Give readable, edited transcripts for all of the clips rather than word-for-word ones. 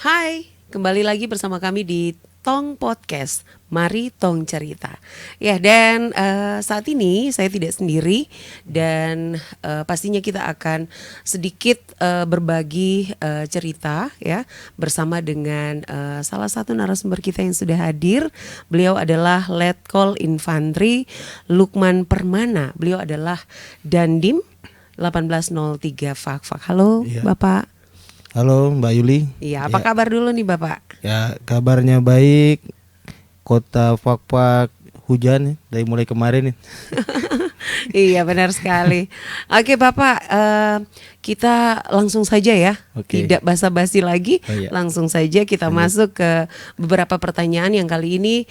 Hai, kembali lagi bersama kami di Tong Podcast. Mari Tong Cerita. Ya, dan saat ini saya tidak sendiri dan pastinya kita akan sedikit berbagi cerita ya bersama dengan salah satu narasumber kita yang sudah hadir. Beliau adalah Letkol Infantri Lukman Permana. Beliau adalah Dandim 1803 Fakfak. Halo, Iya. Bapak. Halo Mbak Yuli. Iya, apa kabar dulu nih Bapak? Ya kabarnya baik. Kota Fakfak hujan dari mulai kemarin nih. Iya, benar sekali. Oke Bapak, kita langsung saja ya. Oke. Tidak basa-basi lagi. Oh, iya. Langsung saja kita masuk ke beberapa pertanyaan yang kali ini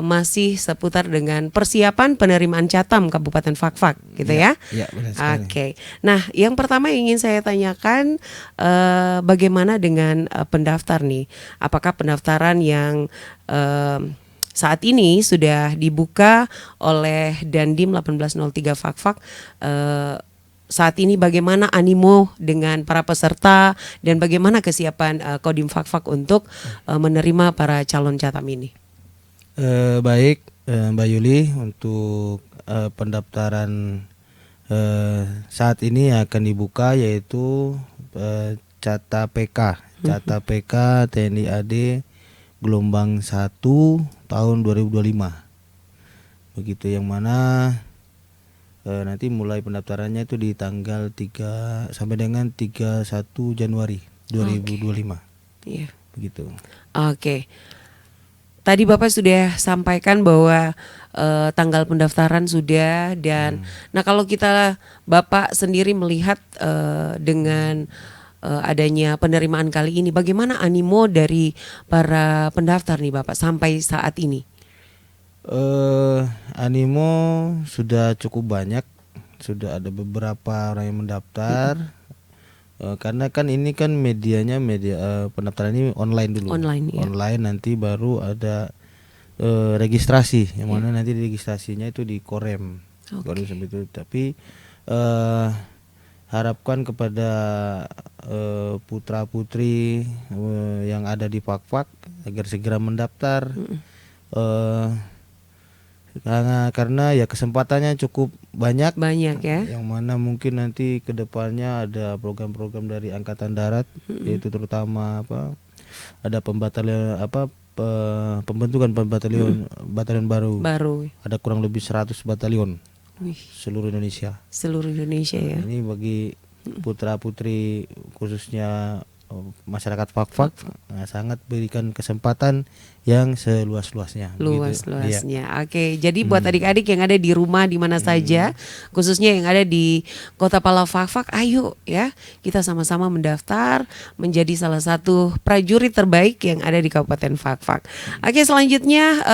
masih seputar dengan persiapan penerimaan Catam Kabupaten Fakfak, gitu ya. Iya, benar sekali. Oke. Nah, yang pertama yang ingin saya tanyakan, bagaimana dengan pendaftar nih? Apakah pendaftaran yang saat ini sudah dibuka oleh Dandim 1803 Fakfak, saat ini bagaimana animo dengan para peserta dan bagaimana kesiapan Kodim Fakfak untuk menerima para calon Catam ini? Baik Mbak Yuli, untuk pendaftaran saat ini akan dibuka yaitu Cata PK TNI AD gelombang 1 tahun 2025. Begitu, yang mana nanti mulai pendaftarannya itu di tanggal 3 sampai dengan 31 Januari 2025. Iya. Begitu. Oke. Tadi Bapak sudah sampaikan bahwa tanggal pendaftaran sudah dan nah kalau kita Bapak sendiri melihat dengan adanya penerimaan kali ini, bagaimana animo dari para pendaftar nih Bapak sampai saat ini? Animo sudah cukup banyak, sudah ada beberapa orang yang mendaftar. Karena kan ini kan medianya pendaftaran ini online dulu. Online, ya. Online, nanti baru ada registrasi, yang mana nanti registrasinya itu di Korem. Korem sampai itu. Tapi harapkan kepada putra putri yang ada di Fakfak agar segera mendaftar. Karena ya kesempatannya cukup banyak ya. yang mana mungkin nanti kedepannya ada program-program dari Angkatan Darat, yaitu terutama ada pembentukan batalion baru. Ada kurang lebih 100 batalion. Seluruh Indonesia ya. Ini bagi putra putri khususnya masyarakat Fakfak sangat berikan kesempatan yang seluas-luasnya. Luas-luasnya. Oke, jadi buat adik-adik yang ada di rumah di mana saja, khususnya yang ada di Kota Pala Fakfak, ayo ya kita sama-sama mendaftar menjadi salah satu prajurit terbaik yang ada di Kabupaten Fakfak. Oke, selanjutnya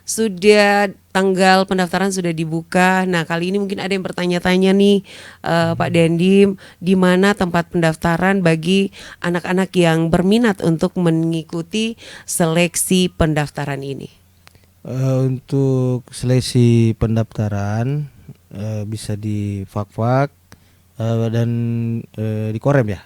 sudah tanggal pendaftaran sudah dibuka. Nah, kali ini mungkin ada yang bertanya-tanya nih, Pak Dandim, di mana tempat pendaftaran bagi anak-anak yang berminat untuk mengikuti seleksi pendaftaran ini? Untuk seleksi pendaftaran bisa di Fakfak dan di Korem ya.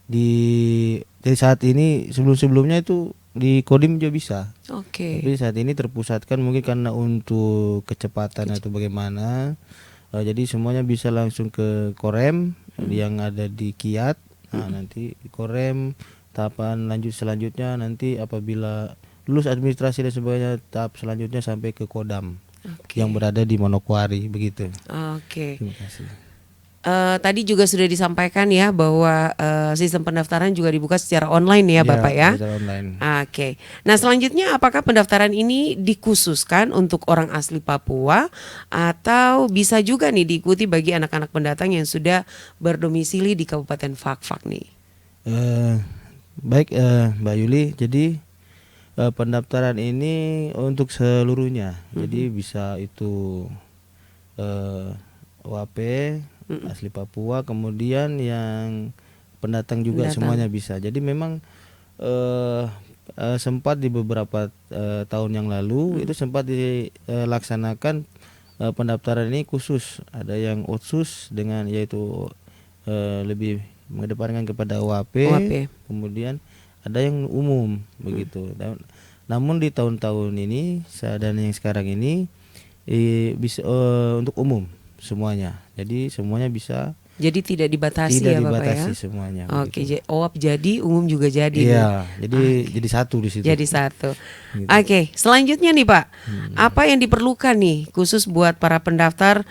Dari saat ini, sebelumnya itu di Kodim juga bisa. Oke. Tapi saat ini terpusatkan mungkin karena untuk kecepatan atau bagaimana. Jadi semuanya bisa langsung ke Korem yang ada di Kiat. Nah, nanti di Korem tahapan selanjutnya nanti apabila lulus administrasi dan sebagainya, tahap selanjutnya sampai ke Kodam yang berada di Manokwari, begitu. Oke. Terima kasih. Tadi juga sudah disampaikan ya bahwa sistem pendaftaran juga dibuka secara online ya Bapak ya. Secara online. Oke. Nah, selanjutnya apakah pendaftaran ini dikhususkan untuk orang asli Papua atau bisa juga nih diikuti bagi anak-anak pendatang yang sudah berdomisili di Kabupaten Fakfak nih? Baik Mbak Yuli, jadi pendaftaran ini untuk seluruhnya. Jadi bisa itu OAP asli Papua, kemudian yang pendatang juga semuanya bisa. Jadi memang sempat di beberapa tahun yang lalu itu sempat dilaksanakan pendaftaran ini khusus. Ada yang otsus dengan yaitu lebih mengedepankan kepada OAP. Kemudian ada yang umum begitu. Namun di tahun-tahun ini dan yang sekarang ini bisa untuk umum semuanya. Jadi semuanya bisa. Jadi tidak dibatasi Tidak ya Bapak ya. dibatasi semuanya. Oke, Begitu. OAP jadi, umum juga jadi nih. Iya, jadi satu di situ. Jadi satu. Gitu. Oke, selanjutnya nih Pak, apa yang diperlukan nih khusus buat para pendaftar?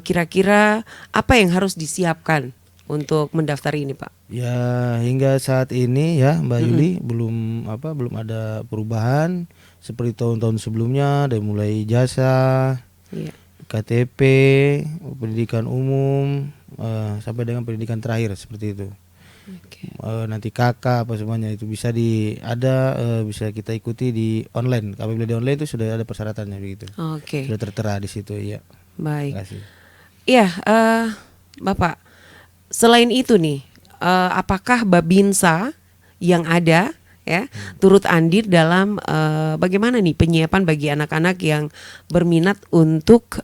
Kira-kira apa yang harus disiapkan untuk mendaftar ini Pak? Ya hingga saat ini ya Mbak Yuli belum ada perubahan seperti tahun-tahun sebelumnya, dari mulai ijazah, Iya. KTP, pendidikan umum, sampai dengan pendidikan terakhir seperti itu. Oke. Nanti kakak apa semuanya itu bisa bisa kita ikuti di online. Apabila di online itu sudah ada persyaratannya begitu. Oke. Sudah tertera di situ ya. Baik. Terima kasih. Iya, Bapak. Selain itu nih, apakah Babinsa yang ada ya turut andil dalam bagaimana nih penyiapan bagi anak-anak yang berminat untuk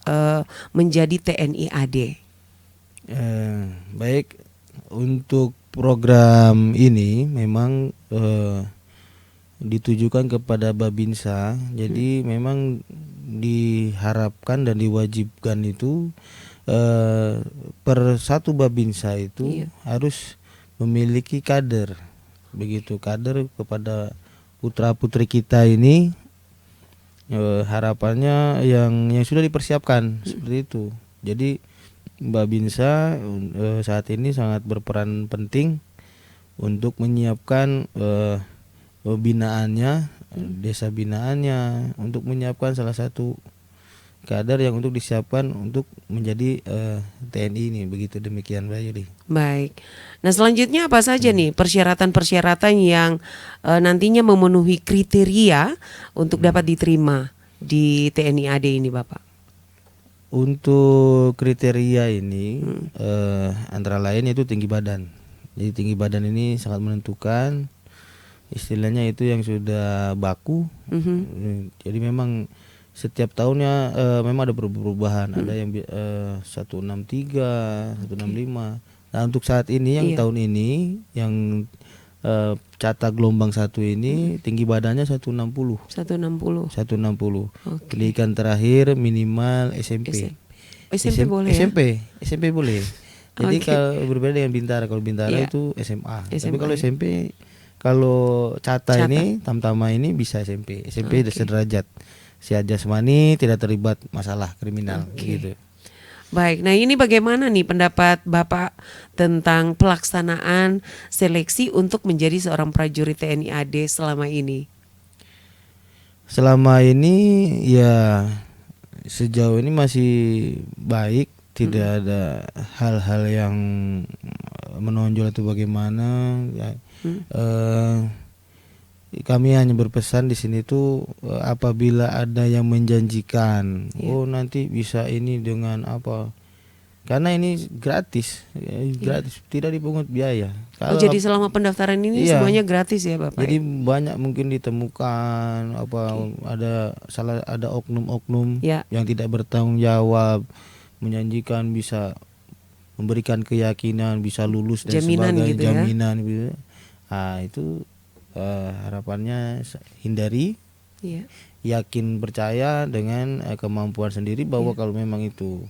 menjadi TNI AD? Baik, untuk program ini memang ditujukan kepada Babinsa. Jadi memang diharapkan dan diwajibkan itu per satu Babinsa itu harus memiliki kader. Begitu, kader kepada putra-putri kita ini harapannya yang sudah dipersiapkan seperti itu. Jadi Babinsa saat ini sangat berperan penting untuk menyiapkan binaannya, desa binaannya, untuk menyiapkan salah satu kader yang untuk disiapkan untuk menjadi TNI ini. Begitu, demikian Mbak Yuli. Baik. Nah selanjutnya apa saja nih persyaratan-persyaratan yang nantinya memenuhi kriteria untuk dapat diterima di TNI AD ini Bapak? Untuk kriteria ini antara lain itu tinggi badan. Jadi tinggi badan ini sangat menentukan. Istilahnya itu yang sudah baku. Jadi memang setiap tahunnya memang ada perubahan. Ada yang 163, 165. Nah untuk saat ini yang tahun ini yang Cata gelombang 1 ini tinggi badannya 160. 160. Pendidikan terakhir minimal SMP. SMP boleh SMP boleh. Jadi kalau berbeda dengan Bintara, kalau Bintara itu SMA. Tapi kalau SMP, kalau Cata ini Tamtama ini bisa SMP sederajat. Sehat jasmani, tidak terlibat masalah kriminal gitu. Baik, nah ini bagaimana nih pendapat Bapak tentang pelaksanaan seleksi untuk menjadi seorang prajurit TNI AD selama ini? Selama ini ya sejauh ini masih baik, tidak ada hal-hal yang menonjol atau bagaimana. Ya, kami hanya berpesan di sini tuh apabila ada yang menjanjikan, oh nanti bisa ini dengan apa, karena ini gratis, tidak dipungut biaya. Kalau jadi selama pendaftaran ini semuanya gratis ya Bapak? Jadi banyak mungkin ditemukan ada oknum-oknum yang tidak bertanggung jawab, menjanjikan bisa memberikan keyakinan bisa lulus dan jaminan sebagainya, gitu jaminan gitu. Nah itu harapannya hindari, yakin percaya dengan kemampuan sendiri bahwa kalau memang itu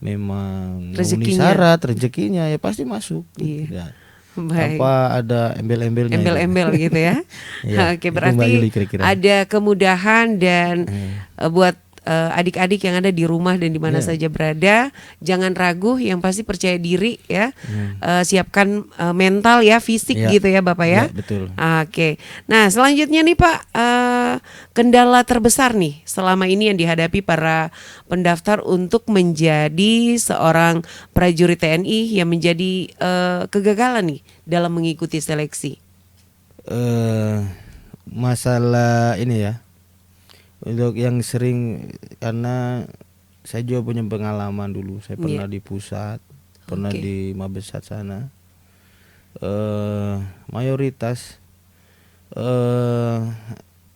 memang memenuhi syarat rezekinya ya pasti masuk. Ya. Tanpa ada embel-embelnya. Embel-embel gitu ya. Oke, berarti ada kemudahan dan buat adik-adik yang ada di rumah dan di mana saja berada, jangan ragu, yang pasti percaya diri ya. Siapkan mental ya, fisik gitu ya Bapak ya. Betul. Oke. Nah, selanjutnya nih Pak, kendala terbesar nih selama ini yang dihadapi para pendaftar untuk menjadi seorang prajurit TNI yang menjadi kegagalan nih dalam mengikuti seleksi. Masalah ini ya. Untuk yang sering, karena saya juga punya pengalaman dulu, saya pernah di pusat, pernah di Mabesat sana. Mayoritas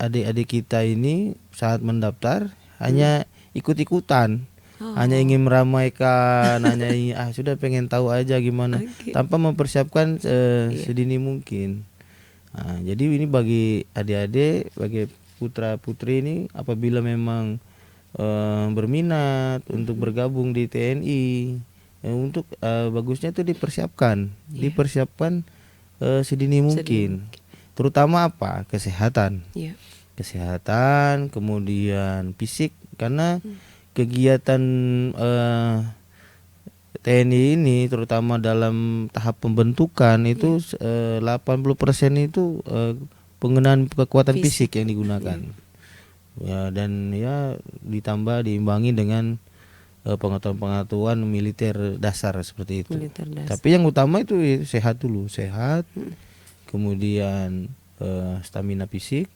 adik-adik kita ini saat mendaftar hanya ikut-ikutan, hanya ingin meramaikan, hanya ingin sudah pengen tahu aja gimana, tanpa mempersiapkan sedini mungkin. Nah, jadi ini bagi adik-adik, bagi putra-putri ini apabila memang berminat untuk bergabung di TNI, untuk bagusnya itu dipersiapkan sedini mungkin. Terutama apa? Kesehatan. Kesehatan, kemudian fisik, karena kegiatan TNI ini terutama dalam tahap pembentukan itu 80% itu penggunaan kekuatan fisik yang digunakan. Ya, dan ya ditambah diimbangi dengan pengetahuan militer dasar seperti itu. Tapi yang utama itu sehat dulu, sehat. Kemudian stamina fisik,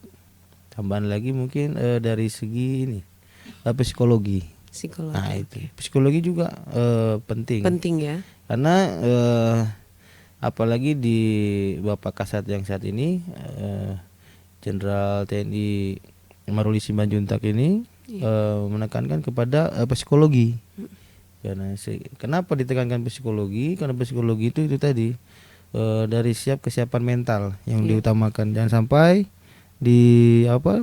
tambahan lagi mungkin dari segi ini psikologi. Nah itu psikologi juga penting ya, karena apalagi di Bapak Kasat yang saat ini Jenderal TNI Maruli Simanjuntak ini menekankan kepada psikologi. Karena kenapa ditekankan psikologi? Karena psikologi itu tadi dari kesiapan mental yang diutamakan. Jangan sampai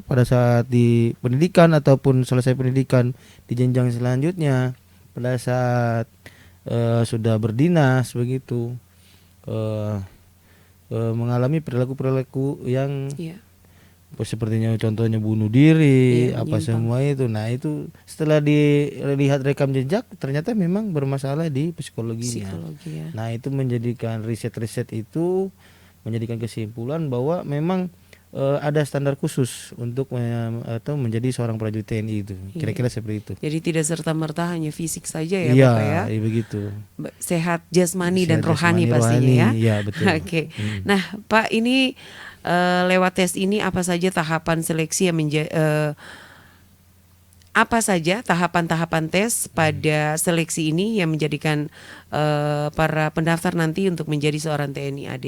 pada saat di pendidikan ataupun selesai pendidikan di jenjang selanjutnya, pada saat sudah berdinas begitu, mengalami perilaku yang sepertinya contohnya bunuh diri, semua itu. Nah itu setelah dilihat rekam jejak ternyata memang bermasalah di psikologinya. Nah itu menjadikan riset-riset itu menjadikan kesimpulan bahwa memang ada standar khusus untuk atau menjadi seorang prajurit TNI itu. Kira-kira seperti itu. Jadi tidak serta-merta hanya fisik saja ya Bapak ya. Iya begitu. Sehat jasmani dan rohani pastinya ya. Iya betul. Oke. Nah Pak, ini lewat tes ini apa saja tahapan seleksi yang apa saja tahapan-tahapan tes pada seleksi ini yang menjadikan para pendaftar nanti untuk menjadi seorang TNI AD?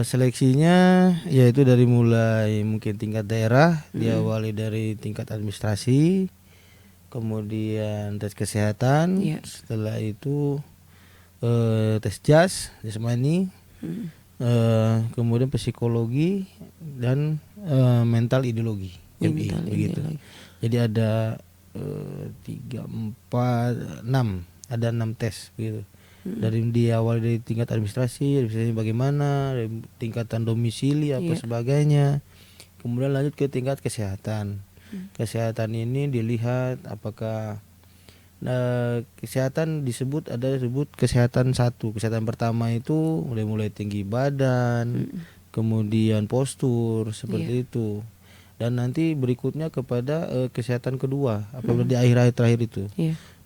Seleksinya yaitu dari mulai mungkin tingkat daerah, diawali dari tingkat administrasi, kemudian tes kesehatan, setelah itu tes jasmani, kemudian psikologi dan mental ideologi, MI begitu. Jadi ada 3, 4, 6, ada 6 tes begitu. Dari awal dari tingkat administrasi bagaimana, dari tingkatan domisili sebagainya, kemudian lanjut ke tingkat kesehatan. Kesehatan ini dilihat apakah kesehatan disebut kesehatan 1. Kesehatan pertama itu mulai tinggi badan, kemudian postur seperti itu, dan nanti berikutnya kepada kesehatan kedua apabila di akhir terakhir itu.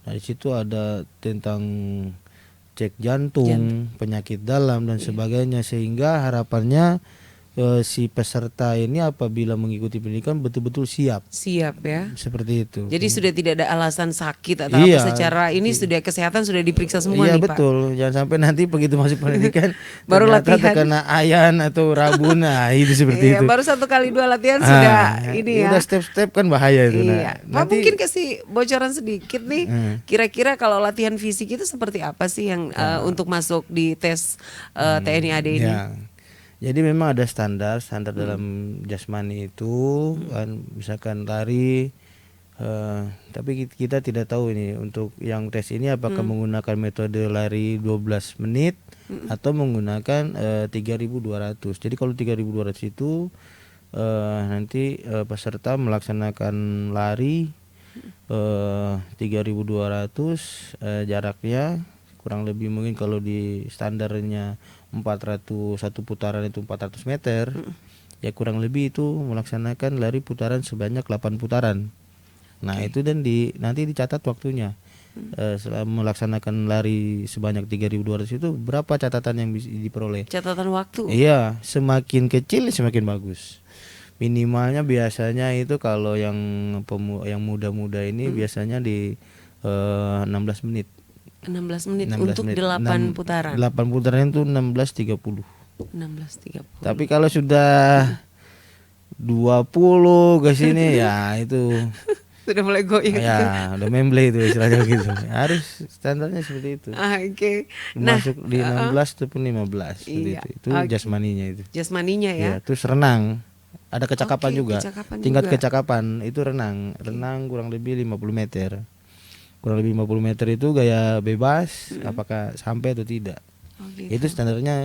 Nah di situ ada tentang cek jantung, penyakit dalam dan sebagainya, sehingga harapannya si peserta ini apabila mengikuti pendidikan betul-betul siap ya, seperti itu. Jadi sudah tidak ada alasan sakit atau apa secara ini sudah kesehatan sudah diperiksa semua nih Pak. Betul. Jangan sampai nanti begitu masuk pendidikan baru latihan terkena ayan atau rabun, itu seperti itu. Baru 1 kali 2 latihan sudah ini ya. Udah step-step kan bahaya itu. Pak mungkin kasih bocoran sedikit nih. Kira-kira kalau latihan fisik itu seperti apa sih yang untuk masuk di tes TNI AD ini? Jadi memang ada standar dalam jasmani itu kan, misalkan lari, tapi kita tidak tahu ini untuk yang tes ini apakah menggunakan metode lari 12 menit atau menggunakan 3.200. Jadi kalau 3.200 itu nanti peserta melaksanakan lari 3.200, jaraknya kurang lebih mungkin kalau di standarnya 400, satu putaran itu 400 meter, ya kurang lebih itu melaksanakan lari putaran sebanyak 8 putaran. Nah itu dan nanti dicatat waktunya. Selama melaksanakan lari sebanyak 3.200 itu berapa catatan yang bisa diperoleh? Catatan waktu? Iya, semakin kecil semakin bagus. Minimalnya biasanya itu kalau yang muda-muda ini biasanya di 16 menit. 16 menit untuk 8 putaran. 8 putaran itu 16.30. 16.30. Tapi kalau sudah 20 ke sini ya itu Sudah mulai goyang. Ya, udah memble itu istilahnya gitu. Harus standarnya seperti itu. Oke. Nah, Masuk di 16 ataupun 15 seperti iya. itu. Itu Oke. jasmaninya itu. Jasmaninya ya. Ya, terus renang. Ada kecakapan Oke, juga. kecakapan Tingkat juga. kecakapan itu renang. Renang kurang lebih 50 meter. Kurang lebih 50 meter itu gaya bebas, apakah sampai atau tidak. Oh, gitu. Itu standarnya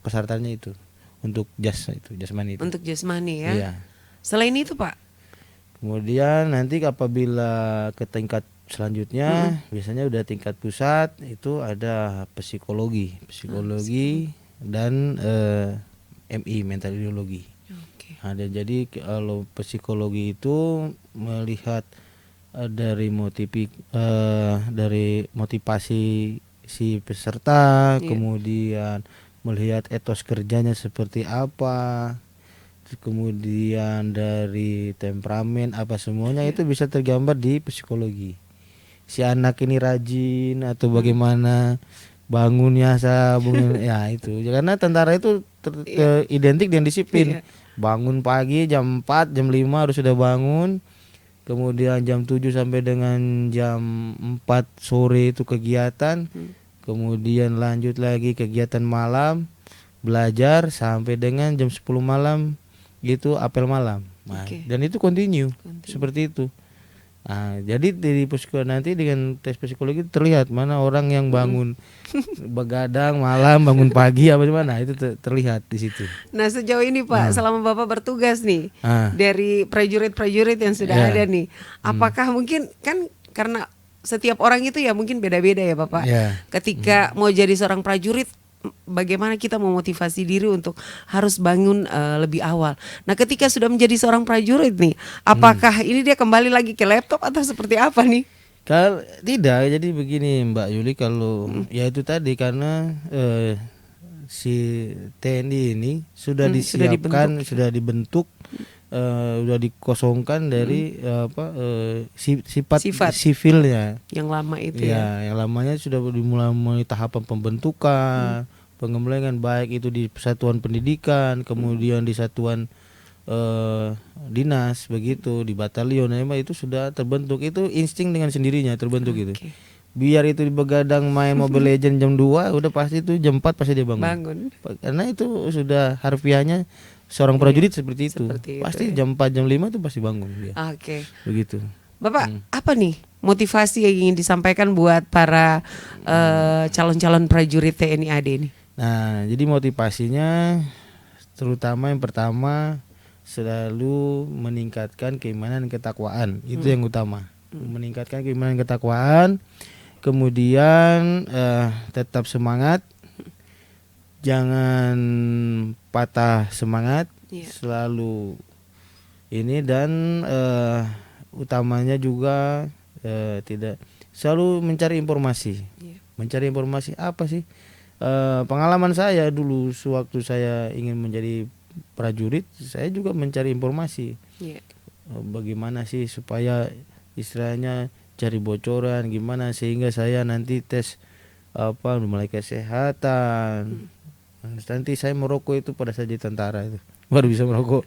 persyaratannya itu untuk jasmani itu. Untuk jasmani ya. Iya. Selain itu Pak. Kemudian nanti apabila ke tingkat selanjutnya biasanya udah tingkat pusat itu ada psikologi dan MI mental ideologi. Oke. Ada jadi kalau psikologi itu melihat dari motivasi si peserta, Iya. kemudian melihat etos kerjanya seperti apa, terus kemudian dari temperamen apa semuanya itu bisa tergambar di psikologi. Si anak ini rajin atau bagaimana bangunnya ya itu. Karena tentara itu identik dengan disiplin. Iya. Bangun pagi jam 4, jam 5 harus sudah bangun. Kemudian jam 7 sampai dengan jam 4 sore itu kegiatan. Kemudian lanjut lagi kegiatan malam, belajar sampai dengan jam 10 malam gitu apel malam. Nah, Oke. dan itu continue seperti itu. Nah, jadi dari psikologi nanti dengan tes psikologi terlihat mana orang yang bangun begadang malam, bangun pagi apa gimana itu terlihat di situ. Nah, sejauh ini Pak, selama Bapak bertugas nih dari prajurit-prajurit yang sudah Ya. ada nih, apakah mungkin kan karena setiap orang itu ya mungkin beda-beda ya Bapak. Ya. Ketika mau jadi seorang prajurit, bagaimana kita memotivasi diri untuk harus bangun lebih awal. Nah, ketika sudah menjadi seorang prajurit nih, apakah ini dia kembali lagi ke laptop atau seperti apa nih? Kalau tidak, jadi begini Mbak Yuli, kalau ya itu tadi karena si TNI ini sudah disiapkan, sudah dibentuk, sudah dikosongkan dari sifat sipilnya. Yang lama itu ya. Ya, yang lamanya sudah dimulai tahapan pembentukan, pengembangan baik itu di satuan pendidikan, kemudian di satuan dinas begitu, di batalion, memang itu sudah terbentuk, itu insting dengan sendirinya terbentuk gitu. Biar itu begadang main Mobile Legend jam 2 udah pasti itu jam 4 pasti dia bangun. Karena itu sudah harfiahnya seorang prajurit seperti itu. Pasti jam 4 jam 5 itu pasti bangun dia. Oke. Begitu. Bapak, apa nih motivasi yang ingin disampaikan buat para calon-calon prajurit TNI AD ini? Nah, jadi motivasinya terutama yang pertama selalu meningkatkan keimanan dan ketakwaan. Itu yang utama. Meningkatkan keimanan dan ketakwaan. Kemudian tetap semangat. Jangan patah semangat. Selalu ini dan utamanya juga tidak selalu mencari informasi. Mencari informasi apa sih? Pengalaman saya dulu sewaktu saya ingin menjadi prajurit, saya juga mencari informasi. Bagaimana sih supaya istilahnya cari bocoran gimana sehingga saya nanti tes mulai kesehatan. Nanti saya merokok itu pada saat di tentara itu baru bisa merokok.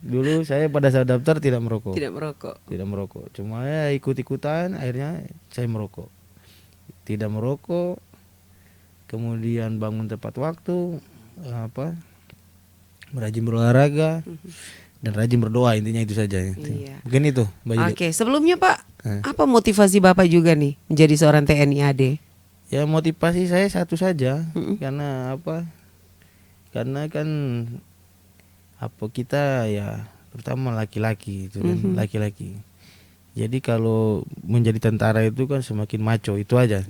Dulu saya pada saat daftar tidak merokok. Tidak merokok. Cuma ya ikut-ikutan akhirnya saya merokok. Tidak merokok. Kemudian bangun tepat waktu, rajin berolahraga dan rajin berdoa, intinya itu saja. Mungkin itu, Mbak Yuli. Oke, sebelumnya Pak, apa motivasi Bapak juga nih menjadi seorang TNI AD? Ya motivasi saya satu saja, karena apa? Karena kan kita ya terutama laki-laki itu kan, laki-laki. Jadi kalau menjadi tentara itu kan semakin macho, itu aja.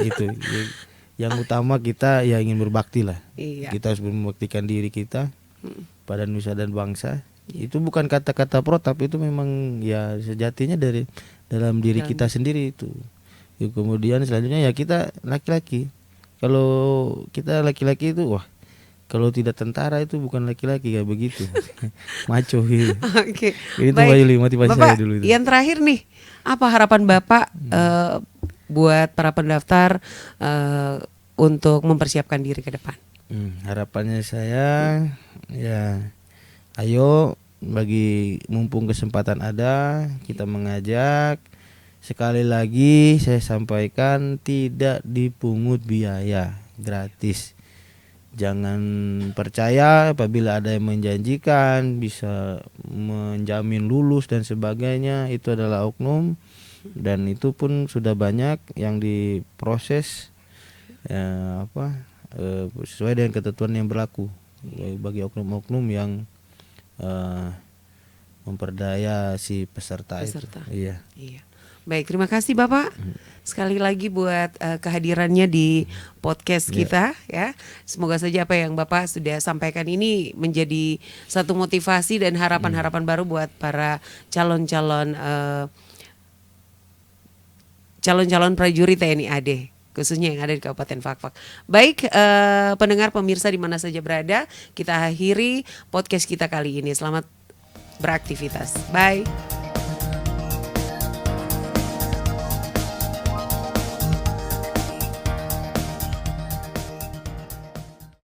Itu. Yang utama kita ya ingin berbakti lah. Kita harus membaktikan diri kita pada nusa dan bangsa. Itu bukan kata-kata protap, itu memang ya sejatinya dari dalam diri kita sendiri itu. Kemudian selanjutnya ya kita laki-laki. Kalau kita laki-laki itu kalau tidak tentara itu bukan laki-laki, kayak begitu. Maco gitu. Oke. Itu Mbak Yuli motivasi Bapak, saya dulu itu. Yang terakhir nih, apa harapan Bapak buat para pendaftar untuk mempersiapkan diri ke depan? Harapannya saya ya ayo bagi mumpung kesempatan ada, kita mengajak. Sekali lagi saya sampaikan, tidak dipungut biaya, gratis. Jangan percaya apabila ada yang menjanjikan bisa menjamin lulus dan sebagainya, itu adalah oknum, dan itu pun sudah banyak yang diproses sesuai dengan ketentuan yang berlaku bagi oknum-oknum yang memperdaya si peserta. Itu. Iya. Baik, terima kasih Bapak sekali lagi buat kehadirannya di podcast kita ya. Semoga saja apa yang Bapak sudah sampaikan ini menjadi satu motivasi dan harapan-harapan baru buat para calon-calon prajurit TNI AD, khususnya yang ada di Kabupaten Fakfak. Baik, pendengar pemirsa di mana saja berada, kita akhiri podcast kita kali ini. Selamat beraktivitas. Bye.